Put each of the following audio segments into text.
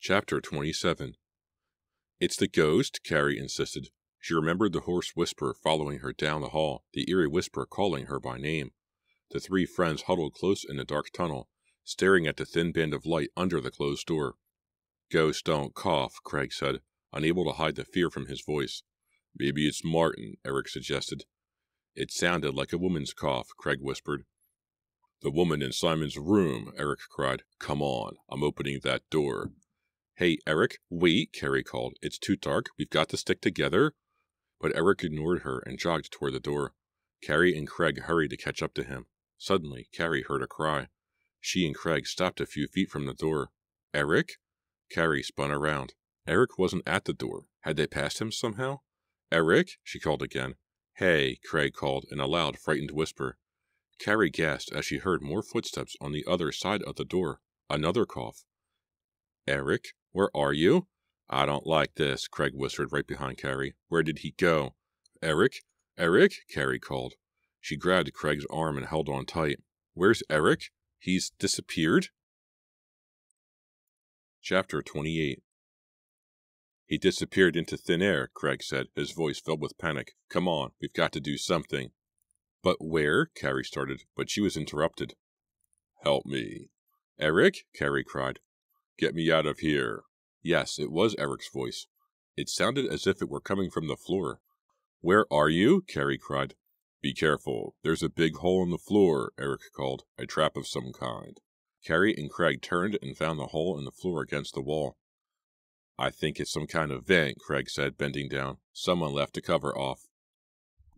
Chapter 27. It's the ghost, Carrie insisted. She remembered the hoarse whisper following her down the hall, the eerie whisper calling her by name. The three friends huddled close in the dark tunnel, staring at the thin band of light under the closed door. Ghosts don't cough, Craig said, unable to hide the fear from his voice. Maybe it's Martin, Eric suggested. It sounded like a woman's cough, Craig whispered. The woman in Simon's room, Eric cried. Come on, I'm opening that door. Hey, Eric, wait, Carrie called. It's too dark. We've got to stick together. But Eric ignored her and jogged toward the door. Carrie and Craig hurried to catch up to him. Suddenly, Carrie heard a cry. She and Craig stopped a few feet from the door. Eric? Carrie spun around. Eric wasn't at the door. Had they passed him somehow? Eric? She called again. Hey, Craig called in a loud, frightened whisper. Carrie gasped as she heard more footsteps on the other side of the door. Another cough. Eric? Where are you? I don't like this, Craig whispered right behind Carrie. Where did he go? Eric? Eric? Carrie called. She grabbed Craig's arm and held on tight. Where's Eric? He's disappeared? Chapter 28. He disappeared into thin air, Craig said, his voice filled with panic. Come on, we've got to do something. But where? Carrie started, but she was interrupted. Help me. Eric? Carrie cried. Get me out of here. Yes, it was Eric's voice. It sounded as if it were coming from the floor. Where are you? Carrie cried. Be careful. There's a big hole in the floor, Eric called. A trap of some kind. Carrie and Craig turned and found the hole in the floor against the wall. I think it's some kind of vent, Craig said, bending down. Someone left the cover off.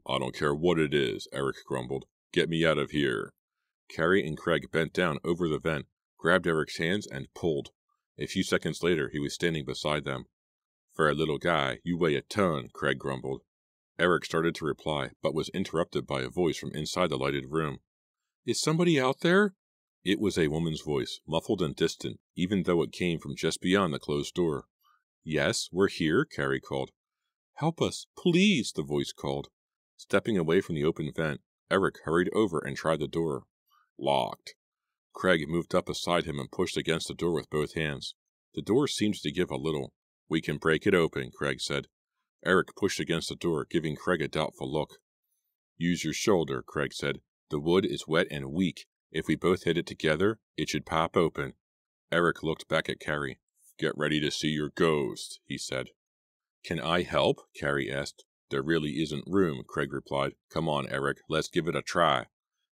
I don't care what it is, Eric grumbled. Get me out of here. Carrie and Craig bent down over the vent, grabbed Eric's hands, and pulled. A few seconds later, he was standing beside them. For a little guy, you weigh a ton, Craig grumbled. Eric started to reply, but was interrupted by a voice from inside the lighted room. Is somebody out there? It was a woman's voice, muffled and distant, even though it came from just beyond the closed door. Yes, we're here, Carrie called. Help us, please, the voice called. Stepping away from the open vent, Eric hurried over and tried the door. Locked. Craig moved up beside him and pushed against the door with both hands. The door seemed to give a little. We can break it open, Craig said. Eric pushed against the door, giving Craig a doubtful look. Use your shoulder, Craig said. The wood is wet and weak. If we both hit it together, it should pop open. Eric looked back at Carrie. Get ready to see your ghost, he said. Can I help? Carrie asked. There really isn't room, Craig replied. Come on, Eric, let's give it a try.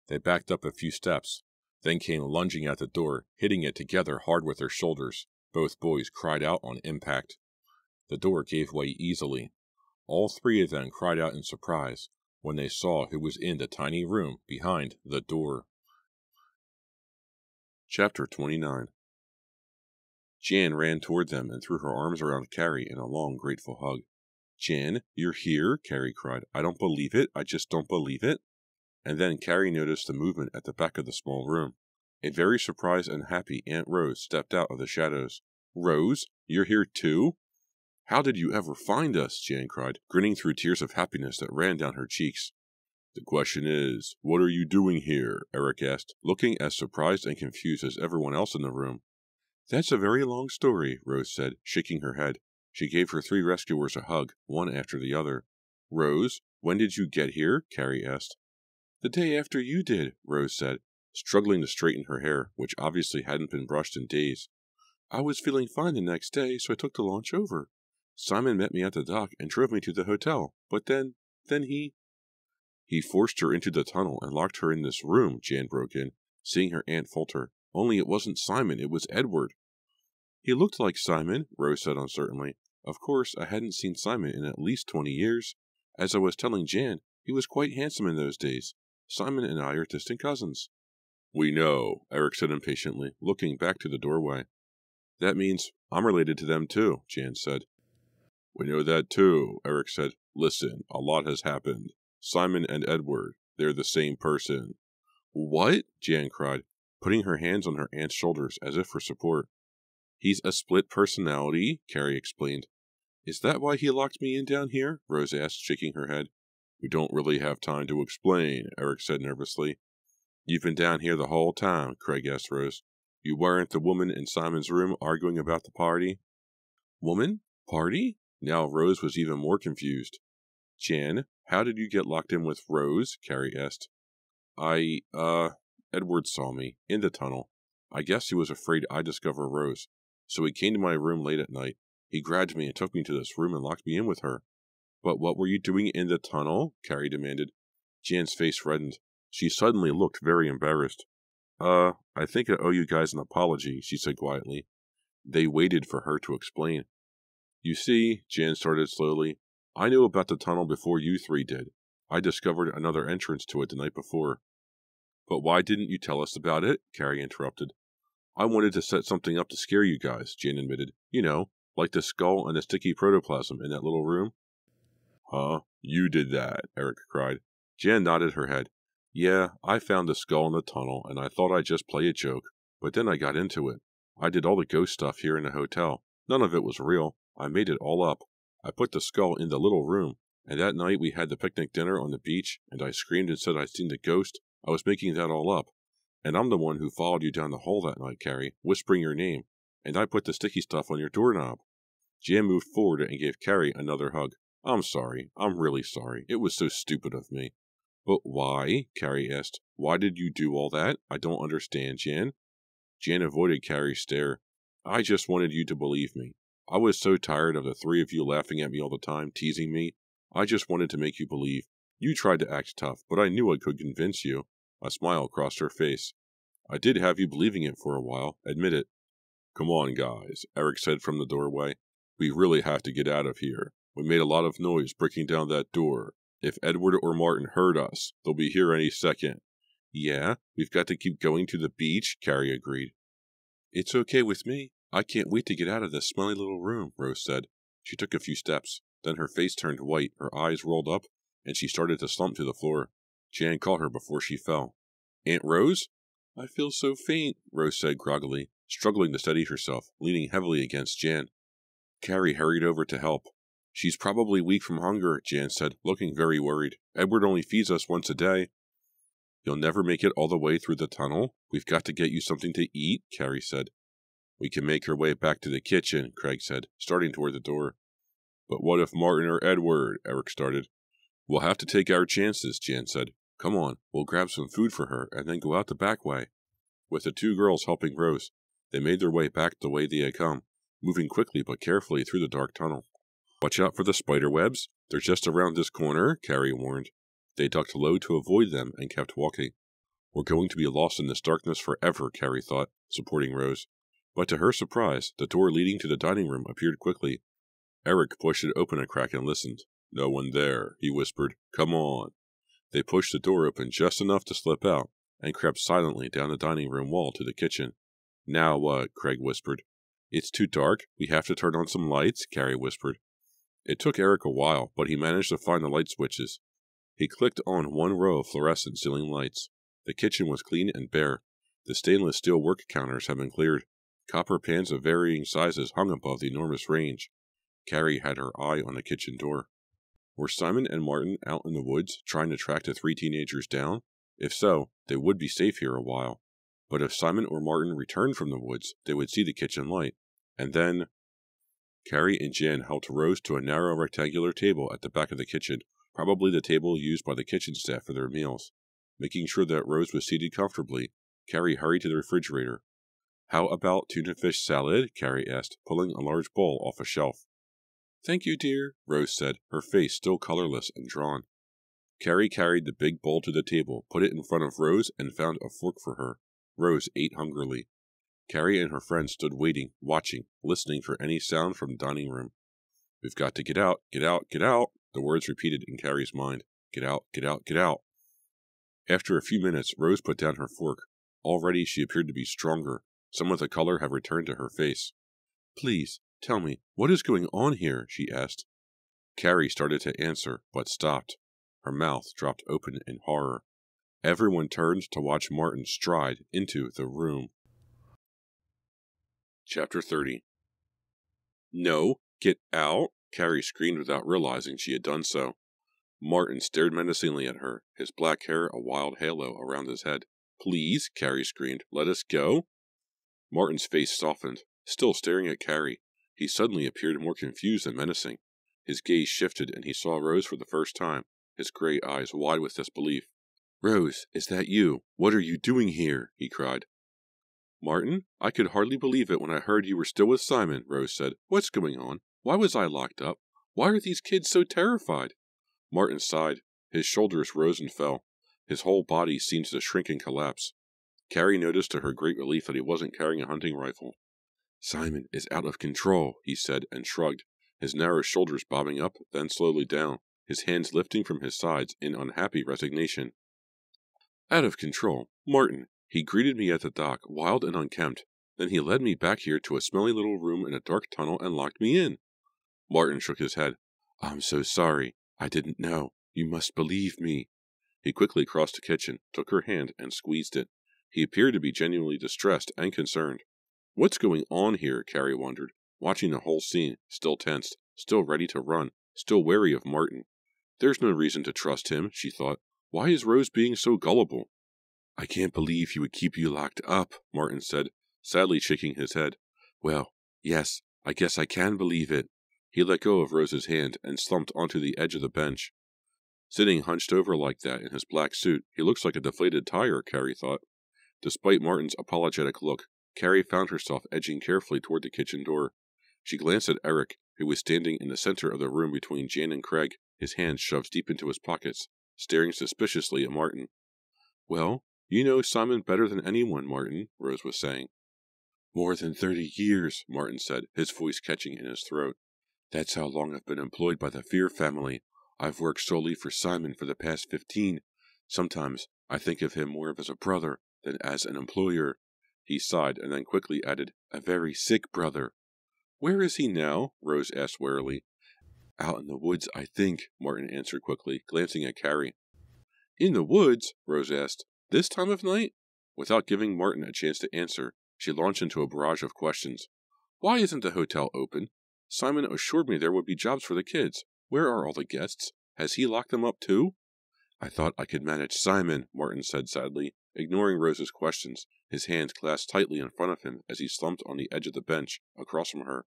They backed up a few steps, then came lunging at the door, hitting it together hard with their shoulders. Both boys cried out on impact. The door gave way easily. All three of them cried out in surprise when they saw who was in the tiny room behind the door. Chapter 29. Jan ran toward them and threw her arms around Carrie in a long, grateful hug. Jan, you're here? Carrie cried. I don't believe it. I just don't believe it. And then Carrie noticed the movement at the back of the small room. A very surprised and happy Aunt Rose stepped out of the shadows. Rose, you're here too? How did you ever find us? Jan cried, grinning through tears of happiness that ran down her cheeks. The question is, what are you doing here? Eric asked, looking as surprised and confused as everyone else in the room. That's a very long story, Rose said, shaking her head. She gave her three rescuers a hug, one after the other. Rose, when did you get here? Carrie asked. The day after you did, Rose said, struggling to straighten her hair, which obviously hadn't been brushed in days. I was feeling fine the next day, so I took the launch over. Simon met me at the dock and drove me to the hotel, but then he... He forced her into the tunnel and locked her in this room, Jan broke in, seeing her aunt falter. Only it wasn't Simon, it was Edward. He looked like Simon, Rose said uncertainly. Of course, I hadn't seen Simon in at least 20 years. As I was telling Jan, he was quite handsome in those days. Simon and I are distant cousins. We know, Eric said impatiently, looking back to the doorway. That means I'm related to them too, Jan said. We know that too, Eric said. Listen, a lot has happened. Simon and Edward, they're the same person. What? Jan cried, putting her hands on her aunt's shoulders as if for support. He's a split personality, Carrie explained. Is that why he locked me in down here? Rose asked, shaking her head. We don't really have time to explain, Eric said nervously. You've been down here the whole time, Craig asked Rose. You weren't the woman in Simon's room arguing about the party? Woman? Party? Now Rose was even more confused. Jan, how did you get locked in with Rose? Carrie asked. Edward saw me, in the tunnel. I guess he was afraid I'd discover Rose, so he came to my room late at night. He grabbed me and took me to this room and locked me in with her. But what were you doing in the tunnel? Carrie demanded. Jan's face reddened. She suddenly looked very embarrassed. I think I owe you guys an apology, she said quietly. They waited for her to explain. You see, Jan started slowly, I knew about the tunnel before you three did. I discovered another entrance to it the night before. But why didn't you tell us about it? Carrie interrupted. I wanted to set something up to scare you guys, Jan admitted. You know, like the skull and the sticky protoplasm in that little room. Huh? You did that, Eric cried. Jan nodded her head. Yeah, I found the skull in the tunnel, and I thought I'd just play a joke. But then I got into it. I did all the ghost stuff here in the hotel. None of it was real. I made it all up. I put the skull in the little room, and that night we had the picnic dinner on the beach, and I screamed and said I'd seen the ghost. I was making that all up. And I'm the one who followed you down the hall that night, Carrie, whispering your name, and I put the sticky stuff on your doorknob. Jan moved forward and gave Carrie another hug. I'm sorry. I'm really sorry. It was so stupid of me. But why? Carrie asked. Why did you do all that? I don't understand, Jan. Jan avoided Carrie's stare. I just wanted you to believe me. I was so tired of the three of you laughing at me all the time, teasing me. I just wanted to make you believe. You tried to act tough, but I knew I could convince you. A smile crossed her face. I did have you believing it for a while, admit it. Come on, guys, Eric said from the doorway. We really have to get out of here. We made a lot of noise breaking down that door. If Edward or Martin heard us, they'll be here any second. Yeah, we've got to keep going to the beach, Carrie agreed. It's okay with me. I can't wait to get out of this smelly little room, Rose said. She took a few steps. Then her face turned white, her eyes rolled up, and she started to slump to the floor. Jan caught her before she fell. Aunt Rose? I feel so faint, Rose said groggily, struggling to steady herself, leaning heavily against Jan. Carrie hurried over to help. She's probably weak from hunger, Jan said, looking very worried. Edward only feeds us once a day. You'll never make it all the way through the tunnel? We've got to get you something to eat, Carrie said. We can make her way back to the kitchen, Craig said, starting toward the door. But what if Martin or Edward? Eric started. We'll have to take our chances, Jan said. Come on, we'll grab some food for her and then go out the back way. With the two girls helping Rose, they made their way back the way they had come, moving quickly but carefully through the dark tunnel. Watch out for the spider webs. They're just around this corner, Carrie warned. They ducked low to avoid them and kept walking. We're going to be lost in this darkness forever, Carrie thought, supporting Rose. But to her surprise, the door leading to the dining room appeared quickly. Eric pushed it open a crack and listened. No one there, he whispered. Come on. They pushed the door open just enough to slip out and crept silently down the dining room wall to the kitchen. Now what? Craig whispered. It's too dark. We have to turn on some lights, Carrie whispered. It took Eric a while, but he managed to find the light switches. He clicked on one row of fluorescent ceiling lights. The kitchen was clean and bare. The stainless steel work counters had been cleared. Copper pans of varying sizes hung above the enormous range. Carrie had her eye on the kitchen door. Were Simon and Martin out in the woods trying to track the three teenagers down? If so, they would be safe here a while. But if Simon or Martin returned from the woods, they would see the kitchen light. And then... Carrie and Jan helped Rose to a narrow rectangular table at the back of the kitchen, probably the table used by the kitchen staff for their meals. Making sure that Rose was seated comfortably, Carrie hurried to the refrigerator. How about tuna fish salad? Carrie asked, pulling a large bowl off a shelf. Thank you, dear, Rose said, her face still colorless and drawn. Carrie carried the big bowl to the table, put it in front of Rose, and found a fork for her. Rose ate hungrily. Carrie and her friend stood waiting, watching, listening for any sound from the dining room. We've got to get out, get out, get out, the words repeated in Carrie's mind. Get out, get out, get out. After a few minutes, Rose put down her fork. Already she appeared to be stronger. Some of the color had returned to her face. Please, tell me, what is going on here? She asked. Carrie started to answer, but stopped. Her mouth dropped open in horror. Everyone turned to watch Martin stride into the room. Chapter 30. No, get out, Carrie screamed without realizing she had done so. Martin stared menacingly at her, his black hair a wild halo around his head. Please, Carrie screamed, let us go. Martin's face softened, still staring at Carrie. He suddenly appeared more confused and menacing. His gaze shifted and he saw Rose for the first time, his gray eyes wide with disbelief. "Rose, is that you? What are you doing here?" he cried. "Martin, I could hardly believe it when I heard you were still with Simon," Rose said. "What's going on? Why was I locked up? Why are these kids so terrified?" Martin sighed. His shoulders rose and fell. His whole body seemed to shrink and collapse. Carrie noticed to her great relief that he wasn't carrying a hunting rifle. "Simon is out of control," he said, and shrugged, his narrow shoulders bobbing up, then slowly down, his hands lifting from his sides in unhappy resignation. "Out of control? Martin, he greeted me at the dock, wild and unkempt. Then he led me back here to a smelly little room in a dark tunnel and locked me in." Martin shook his head. "I'm so sorry. I didn't know. You must believe me." He quickly crossed the kitchen, took her hand, and squeezed it. He appeared to be genuinely distressed and concerned. "What's going on here?" Carrie wondered, watching the whole scene, still tensed, still ready to run, still wary of Martin. There's no reason to trust him, she thought. Why is Rose being so gullible? "I can't believe he would keep you locked up," Martin said, sadly shaking his head. "Well, yes, I guess I can believe it." He let go of Rose's hand and slumped onto the edge of the bench. Sitting hunched over like that in his black suit, he looks like a deflated tire, Carrie thought. Despite Martin's apologetic look, Carrie found herself edging carefully toward the kitchen door. She glanced at Eric, who was standing in the center of the room between Jan and Craig, his hands shoved deep into his pockets, staring suspiciously at Martin. "Well, you know Simon better than anyone, Martin," Rose was saying. "More than 30 years, Martin said, his voice catching in his throat. "That's how long I've been employed by the Fear family. I've worked solely for Simon for the past 15. Sometimes I think of him more as a brother than as an employer." He sighed and then quickly added, "A very sick brother." "Where is he now?" Rose asked warily. "Out in the woods, I think," Martin answered quickly, glancing at Carrie. "In the woods?" Rose asked. "This time of night?" Without giving Martin a chance to answer, she launched into a barrage of questions. "Why isn't the hotel open? Simon assured me there would be jobs for the kids. Where are all the guests? Has he locked them up too?" "I thought I could manage Simon," Martin said sadly, ignoring Rose's questions, his hands clasped tightly in front of him as he slumped on the edge of the bench, across from her.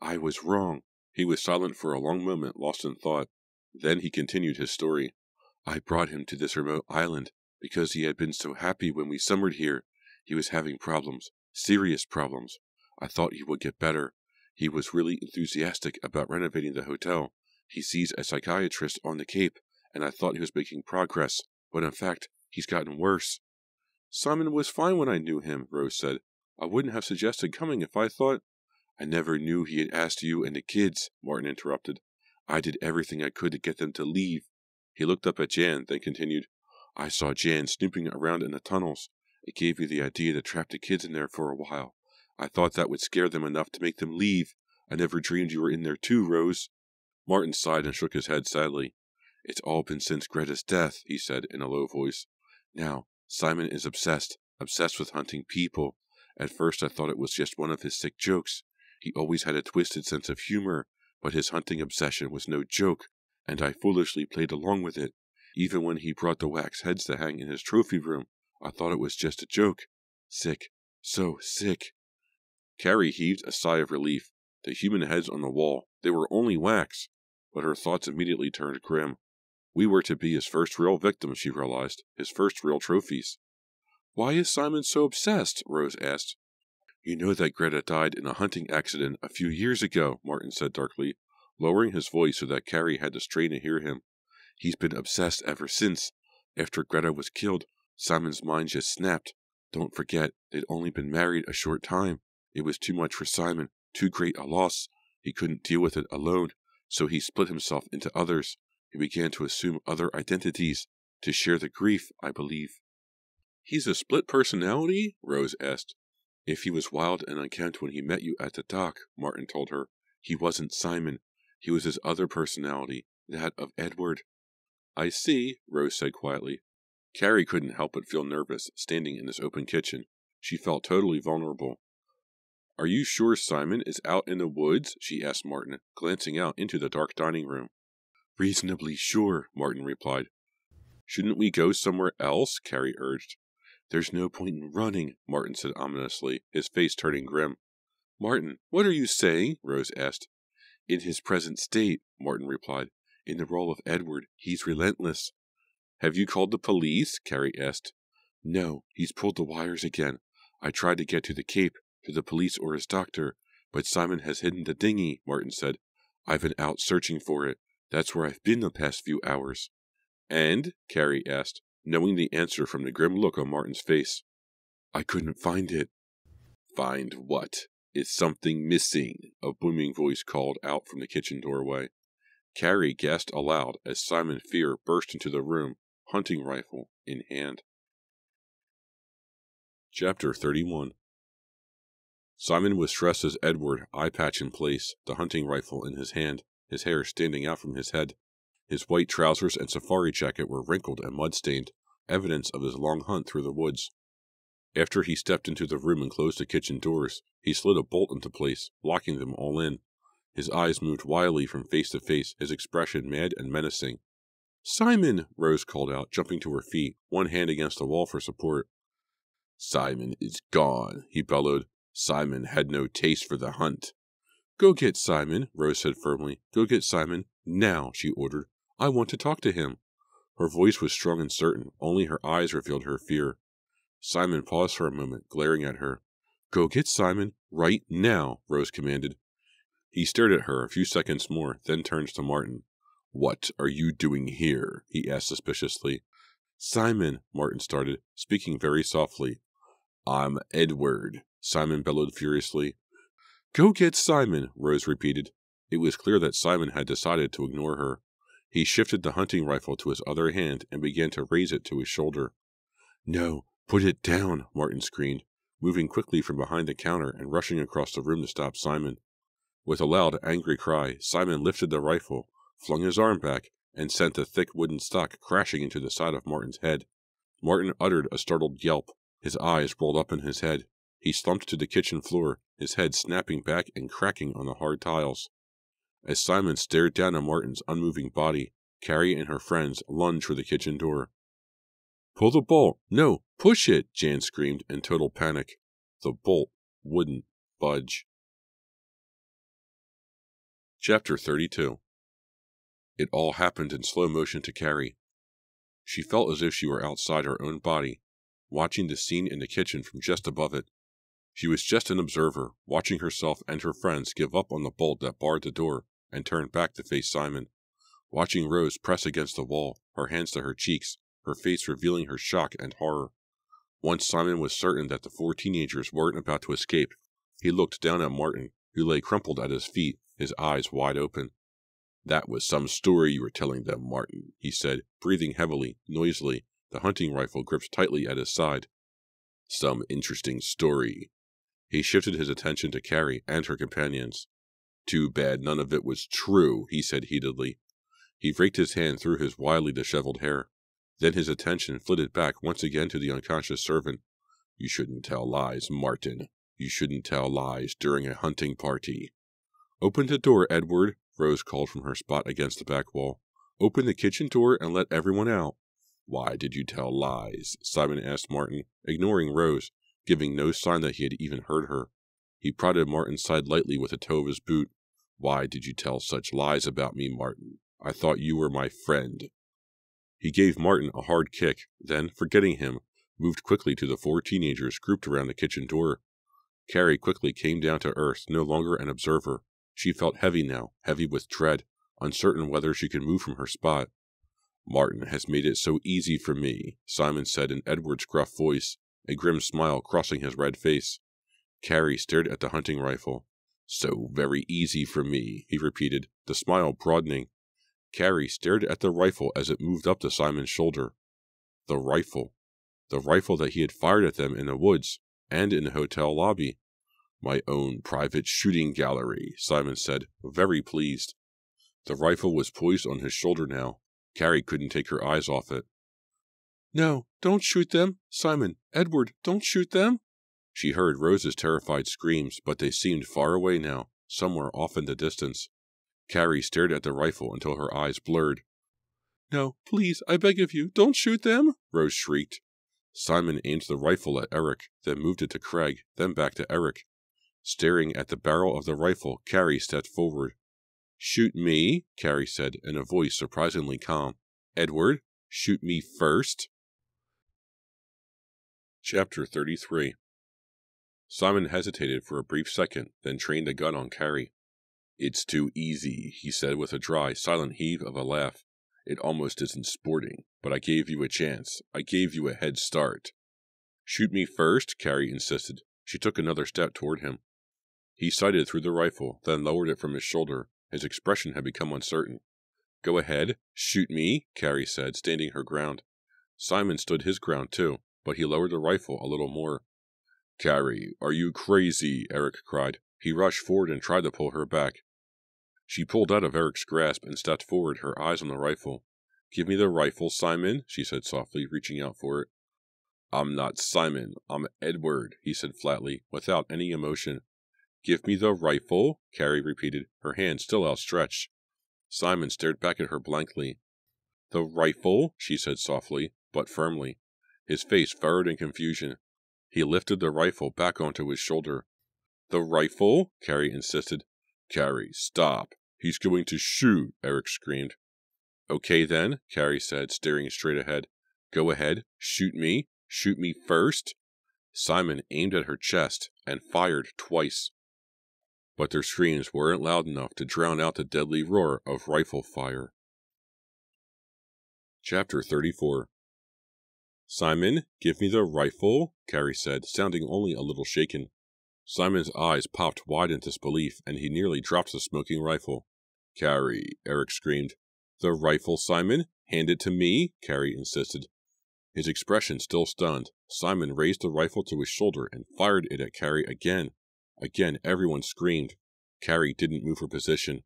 "I was wrong." He was silent for a long moment, lost in thought. Then he continued his story. "I brought him to this remote island because he had been so happy when we summered here. He was having problems, serious problems. I thought he would get better. He was really enthusiastic about renovating the hotel. He sees a psychiatrist on the Cape, and I thought he was making progress, but in fact, he's gotten worse." "Simon was fine when I knew him," Rose said. "I wouldn't have suggested coming if I thought—" "I never knew he had asked you and the kids," Martin interrupted. "I did everything I could to get them to leave." He looked up at Jan, then continued, "I saw Jan snooping around in the tunnels. It gave me the idea to trap the kids in there for a while. I thought that would scare them enough to make them leave. I never dreamed you were in there too, Rose." Martin sighed and shook his head sadly. "It's all been since Greta's death," he said in a low voice. "Now, Simon is obsessed with hunting people. At first I thought it was just one of his sick jokes. He always had a twisted sense of humor, but his hunting obsession was no joke, and I foolishly played along with it. Even when he brought the wax heads to hang in his trophy room, I thought it was just a joke. Sick. So sick." Carrie heaved a sigh of relief. The human heads on the wall, they were only wax. But her thoughts immediately turned grim. We were to be his first real victims, she realized, his first real trophies. "Why is Simon so obsessed?" Rose asked. "You know that Greta died in a hunting accident a few years ago," Martin said darkly, lowering his voice so that Carrie had to strain to hear him. "He's been obsessed ever since. After Greta was killed, Simon's mind just snapped. Don't forget, they'd only been married a short time. It was too much for Simon, too great a loss. He couldn't deal with it alone, so he split himself into others. He began to assume other identities, to share the grief, I believe." "He's a split personality?" Rose asked. "If he was wild and unkempt when he met you at the dock," Martin told her, "he wasn't Simon. He was his other personality, that of Edward." "I see," Rose said quietly. Carrie couldn't help but feel nervous, standing in this open kitchen. She felt totally vulnerable. "Are you sure Simon is out in the woods?" she asked Martin, glancing out into the dark dining room. "Reasonably sure," Martin replied. "Shouldn't we go somewhere else?" Carrie urged. There's no point in running, Martin said ominously, his face turning grim. Martin, what are you saying? Rose asked. In his present state, Martin replied. In the role of Edward, he's relentless. Have you called the police? Carrie asked. No, he's pulled the wires again. I tried to get to the Cape, to the police or his doctor, but Simon has hidden the dinghy, Martin said. I've been out searching for it. That's where I've been the past few hours. And? Carrie asked, knowing the answer from the grim look on Martin's face. I couldn't find it. Find what? Is something missing? A booming voice called out from the kitchen doorway. Carrie gasped aloud as Simon Fear burst into the room, hunting rifle in hand. Chapter 31. Simon was dressed as Edward, eye patch in place, the hunting rifle in his hand, his hair standing out from his head. His white trousers and safari jacket were wrinkled and mud-stained, evidence of his long hunt through the woods. After he stepped into the room and closed the kitchen doors, he slid a bolt into place, blocking them all in. His eyes moved wildly from face to face, his expression mad and menacing. Simon! Rose called out, jumping to her feet, one hand against the wall for support. Simon is gone, he bellowed. Simon had no taste for the hunt. Go get Simon, Rose said firmly. Go get Simon, now, she ordered. I want to talk to him. Her voice was strong and certain, only her eyes revealed her fear. Simon paused for a moment, glaring at her. Go get Simon, right now, Rose commanded. He stared at her a few seconds more, then turned to Martin. What are you doing here? He asked suspiciously. Simon, Martin started, speaking very softly. I'm Edward, Simon bellowed furiously. Go get Simon, Rose repeated. It was clear that Simon had decided to ignore her. He shifted the hunting rifle to his other hand and began to raise it to his shoulder. No, put it down, Martin screamed, moving quickly from behind the counter and rushing across the room to stop Simon. With a loud, angry cry, Simon lifted the rifle, flung his arm back, and sent the thick wooden stock crashing into the side of Martin's head. Martin uttered a startled yelp. His eyes rolled up in his head. He slumped to the kitchen floor, his head snapping back and cracking on the hard tiles. As Simon stared down at Martin's unmoving body, Carrie and her friends lunged for the kitchen door. Pull the bolt! No, push it! Jan screamed in total panic. The bolt wouldn't budge. Chapter 32. It all happened in slow motion to Carrie. She felt as if she were outside her own body, watching the scene in the kitchen from just above it. She was just an observer, watching herself and her friends give up on the bolt that barred the door and turn back to face Simon, watching Rose press against the wall, her hands to her cheeks, her face revealing her shock and horror. Once Simon was certain that the 4 teenagers weren't about to escape, he looked down at Martin, who lay crumpled at his feet, his eyes wide open. That was some story you were telling them, Martin, he said, breathing heavily, noisily, the hunting rifle gripped tightly at his side. Some interesting story. He shifted his attention to Carrie and her companions. Too bad none of it was true, he said heatedly. He raked his hand through his wildly disheveled hair. Then his attention flitted back once again to the unconscious servant. You shouldn't tell lies, Martin. You shouldn't tell lies during a hunting party. Open the door, Edward, Rose called from her spot against the back wall. Open the kitchen door and let everyone out. Why did you tell lies? Simon asked Martin, ignoring Rose, giving no sign that he had even heard her. He prodded Martin's side lightly with the toe of his boot. Why did you tell such lies about me, Martin? I thought you were my friend. He gave Martin a hard kick, then, forgetting him, moved quickly to the 4 teenagers grouped around the kitchen door. Carrie quickly came down to earth, no longer an observer. She felt heavy now, heavy with dread, uncertain whether she could move from her spot. Martin has made it so easy for me, Simon said in Edward's gruff voice, a grim smile crossing his red face. Carrie stared at the hunting rifle. So very easy for me, he repeated, the smile broadening. Carrie stared at the rifle as it moved up to Simon's shoulder. The rifle that he had fired at them in the woods and in the hotel lobby. My own private shooting gallery, Simon said, very pleased. The rifle was poised on his shoulder now. Carrie couldn't take her eyes off it. No, don't shoot them. Simon, Edward, don't shoot them. She heard Rose's terrified screams, but they seemed far away now, somewhere off in the distance. Carrie stared at the rifle until her eyes blurred. No, please, I beg of you, don't shoot them, Rose shrieked. Simon aimed the rifle at Eric, then moved it to Craig, then back to Eric. Staring at the barrel of the rifle, Carrie stepped forward. "Shoot me," Carrie said in a voice surprisingly calm. "Edward, shoot me first." Chapter 33. Simon hesitated for a brief second, then trained the gun on Carrie. "It's too easy," he said with a dry, silent heave of a laugh. "It almost isn't sporting, but I gave you a chance. I gave you a head start." "Shoot me first," Carrie insisted. She took another step toward him. He sighted through the rifle, then lowered it from his shoulder. His expression had become uncertain. "Go ahead, shoot me," Carrie said, standing her ground. Simon stood his ground too, but he lowered the rifle a little more. "Carrie, are you crazy?" Eric cried. He rushed forward and tried to pull her back. She pulled out of Eric's grasp and stepped forward, her eyes on the rifle. "Give me the rifle, Simon," she said softly, reaching out for it. "I'm not Simon, I'm Edward," he said flatly, without any emotion. "Give me the rifle," Carrie repeated, her hand still outstretched. Simon stared back at her blankly. "The rifle," she said softly, but firmly. His face furrowed in confusion. He lifted the rifle back onto his shoulder. "The rifle?" Carrie insisted. "Carrie, stop. He's going to shoot," Eric screamed. "Okay then," Carrie said, staring straight ahead. "Go ahead, shoot me. Shoot me first." Simon aimed at her chest and fired twice. But their screams weren't loud enough to drown out the deadly roar of rifle fire. Chapter 34. "Simon, give me the rifle," Carrie said, sounding only a little shaken. Simon's eyes popped wide in disbelief, and he nearly dropped the smoking rifle. "Carrie," Eric screamed. "The rifle, Simon? Hand it to me," Carrie insisted. His expression still stunned. Simon raised the rifle to his shoulder and fired it at Carrie again. Again, everyone screamed. Carrie didn't move her position.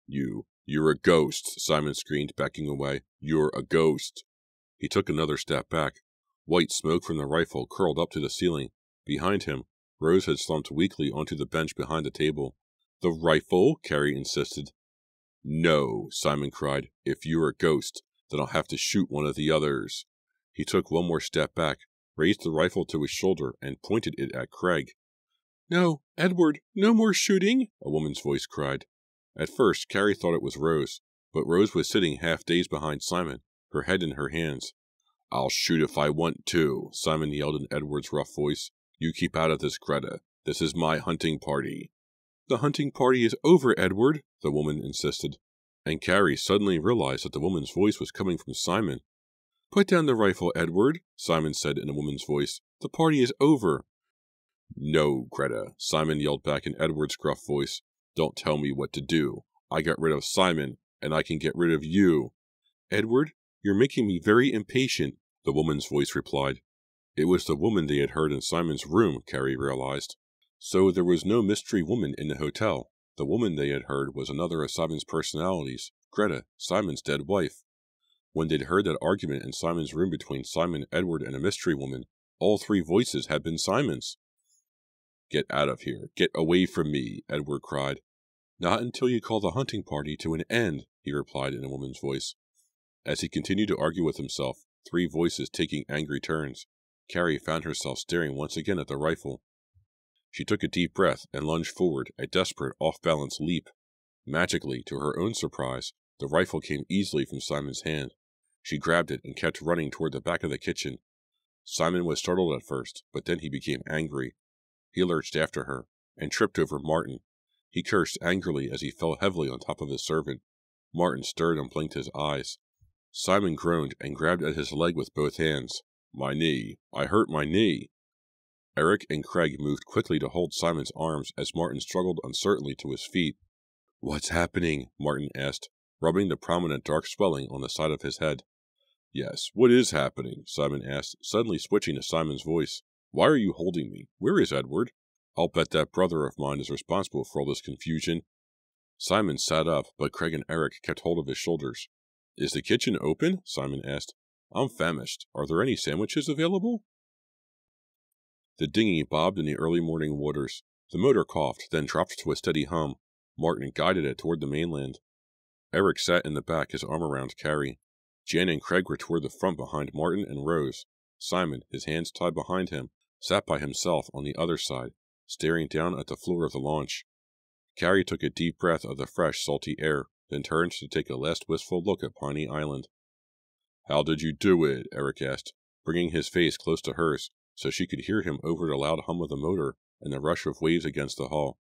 You're a ghost," Simon screamed, backing away. "You're a ghost." He took another step back. White smoke from the rifle curled up to the ceiling. Behind him, Rose had slumped weakly onto the bench behind the table. "The rifle?" Carrie insisted. "No," Simon cried. "If you're a ghost, then I'll have to shoot one of the others." He took one more step back, raised the rifle to his shoulder, and pointed it at Craig. "No, Edward, no more shooting," a woman's voice cried. At first, Carrie thought it was Rose, but Rose was sitting half dazed behind Simon, her head in her hands. "I'll shoot if I want to," Simon yelled in Edward's rough voice. "You keep out of this, Greta. This is my hunting party." "The hunting party is over, Edward," the woman insisted. And Carrie suddenly realized that the woman's voice was coming from Simon. "Put down the rifle, Edward," Simon said in a woman's voice. "The party is over." "No, Greta," Simon yelled back in Edward's gruff voice. "Don't tell me what to do. I got rid of Simon, and I can get rid of you." "Edward, you're making me very impatient," the woman's voice replied. It was the woman they had heard in Simon's room, Carrie realized. So there was no mystery woman in the hotel. The woman they had heard was another of Simon's personalities, Greta, Simon's dead wife. When they'd heard that argument in Simon's room between Simon, Edward, and a mystery woman, all three voices had been Simon's. "Get out of here. Get away from me," Edward cried. "Not until you call the hunting party to an end," he replied in a woman's voice. As he continued to argue with himself, three voices taking angry turns, Carrie found herself staring once again at the rifle. She took a deep breath and lunged forward, a desperate, off-balance leap. Magically, to her own surprise, the rifle came easily from Simon's hand. She grabbed it and kept running toward the back of the kitchen. Simon was startled at first, but then he became angry. He lurched after her, and tripped over Martin. He cursed angrily as he fell heavily on top of his servant. Martin stirred and blinked his eyes. Simon groaned and grabbed at his leg with both hands. "My knee. I hurt my knee." Eric and Craig moved quickly to hold Simon's arms as Martin struggled uncertainly to his feet. "What's happening?" Martin asked, rubbing the prominent dark swelling on the side of his head. "Yes, what is happening?" Simon asked, suddenly switching to Simon's voice. "Why are you holding me? Where is Edward? I'll bet that brother of mine is responsible for all this confusion." Simon sat up, but Craig and Eric kept hold of his shoulders. "Is the kitchen open?" Simon asked. "I'm famished. Are there any sandwiches available?" The dinghy bobbed in the early morning waters. The motor coughed, then dropped to a steady hum. Martin guided it toward the mainland. Eric sat in the back, his arm around Carrie. Jan and Craig were toward the front behind Martin and Rose. Simon, his hands tied behind him, sat by himself on the other side, staring down at the floor of the launch. Carrie took a deep breath of the fresh, salty air, then turned to take a last wistful look at Piney Island. "How did you do it?" Eric asked, bringing his face close to hers so she could hear him over the loud hum of the motor and the rush of waves against the hull.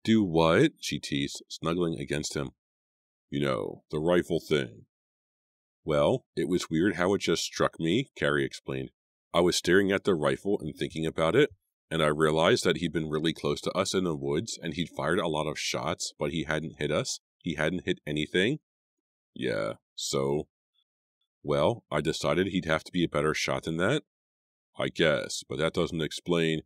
"Do what?" she teased, snuggling against him. "You know, the rifle thing." "Well, it was weird how it just struck me," Carrie explained. "I was staring at the rifle and thinking about it, and I realized that he'd been really close to us in the woods, and he'd fired a lot of shots, but he hadn't hit us. He hadn't hit anything." "Yeah, so?" "Well, I decided he'd have to be a better shot than that." "I guess, but that doesn't explain—"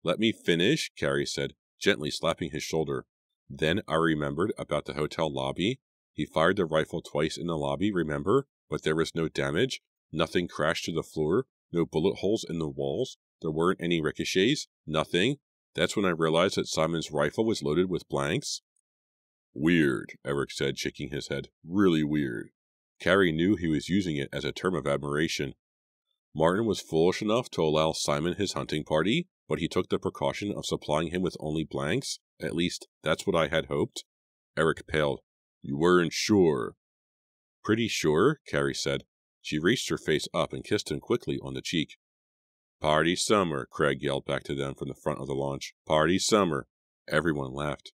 "Let me finish," Carrie said, gently slapping his shoulder. "Then I remembered about the hotel lobby. He fired the rifle twice in the lobby, remember? But there was no damage. Nothing crashed to the floor. No bullet holes in the walls. There weren't any ricochets. Nothing. That's when I realized that Simon's rifle was loaded with blanks." "Weird," Eric said, shaking his head. "Really weird." Carrie knew he was using it as a term of admiration. Martin was foolish enough to allow Simon his hunting party, but he took the precaution of supplying him with only blanks. At least, that's what I had hoped. Eric paled. "You weren't sure." "Pretty sure," Carrie said. She reached her face up and kissed him quickly on the cheek. "Party summer," Craig yelled back to them from the front of the launch. "Party summer." Everyone laughed.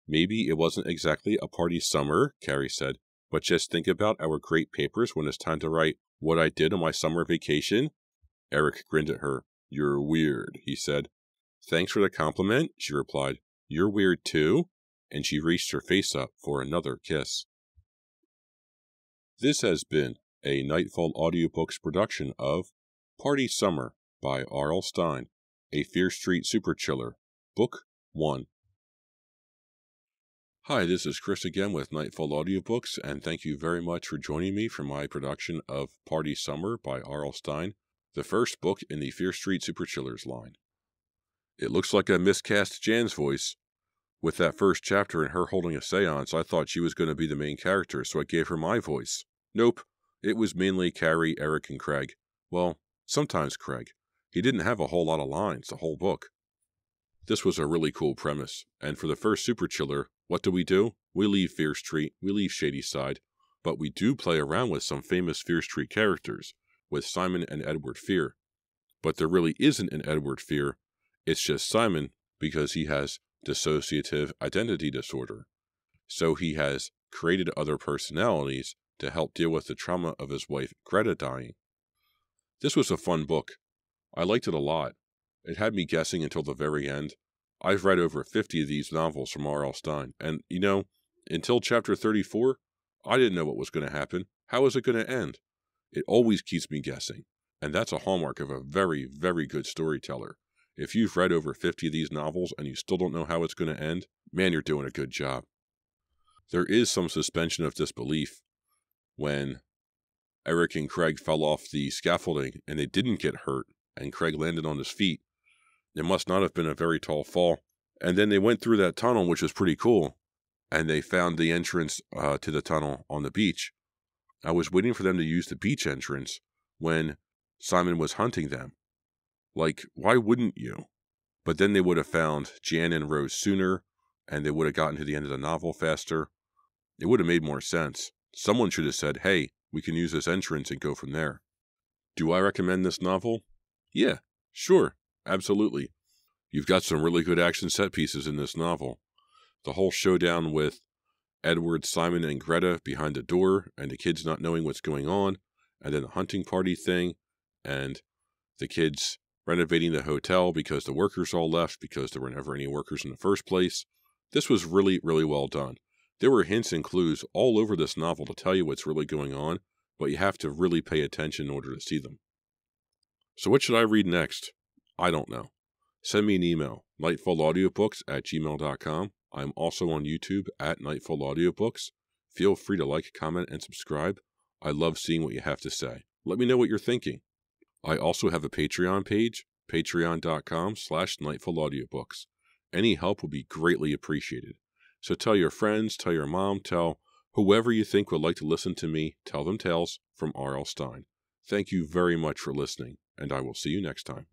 "Maybe it wasn't exactly a party summer," Carrie said, "but just think about our great papers when it's time to write what I did on my summer vacation." Eric grinned at her. "You're weird," he said. "Thanks for the compliment," she replied. "You're weird too." And she reached her face up for another kiss. This has been a Nightfall Audiobooks production of Party Summer by R.L. Stine, a Fear Street Super Chiller, Book 1. Hi, this is Chris again with Nightfall Audiobooks, and thank you very much for joining me for my production of Party Summer by R.L. Stine, the first book in the Fear Street Super Chillers line. It looks like I miscast Jan's voice. With that first chapter and her holding a seance, I thought she was going to be the main character, so I gave her my voice. Nope, it was mainly Carrie, Eric, and Craig. Well, sometimes Craig. He didn't have a whole lot of lines the whole book. This was a really cool premise, and for the first Super Chiller, what do? We leave Fear Street, we leave Shadyside, but we do play around with some famous Fear Street characters, with Simon and Edward Fear. But there really isn't an Edward Fear, it's just Simon because he has dissociative identity disorder. So he has created other personalities to help deal with the trauma of his wife Greta dying. This was a fun book. I liked it a lot. It had me guessing until the very end. I've read over 50 of these novels from R.L. Stine, and, until chapter 34, I didn't know what was going to happen. How was it going to end? It always keeps me guessing, and that's a hallmark of a very, very good storyteller. If you've read over 50 of these novels and you still don't know how it's going to end, man, you're doing a good job. There is some suspension of disbelief when Eric and Craig fell off the scaffolding and they didn't get hurt, and Craig landed on his feet. It must not have been a very tall fall. And then they went through that tunnel, which was pretty cool, and they found the entrance to the tunnel on the beach. I was waiting for them to use the beach entrance when Simon was hunting them. Like, why wouldn't you? But then they would have found Jan and Rose sooner, and they would have gotten to the end of the novel faster. It would have made more sense. Someone should have said, hey, we can use this entrance and go from there. Do I recommend this novel? Yeah, sure, absolutely. You've got some really good action set pieces in this novel. The whole showdown with Edward, Simon, and Greta behind the door, and the kids not knowing what's going on, and then the hunting party thing, and the kids renovating the hotel because the workers all left because there were never any workers in the first place. This was really, really well done. There were hints and clues all over this novel to tell you what's really going on, but you have to really pay attention in order to see them. So what should I read next? I don't know. Send me an email, nightfallaudiobooks@gmail.com. I'm also on YouTube at Nightfall Audiobooks. Feel free to like, comment, and subscribe. I love seeing what you have to say. Let me know what you're thinking. I also have a Patreon page, patreon.com/nightfallaudiobooks. Any help would be greatly appreciated. So tell your friends, tell your mom, tell whoever you think would like to listen to me tell them tales from R.L. Stine. Thank you very much for listening, and I will see you next time.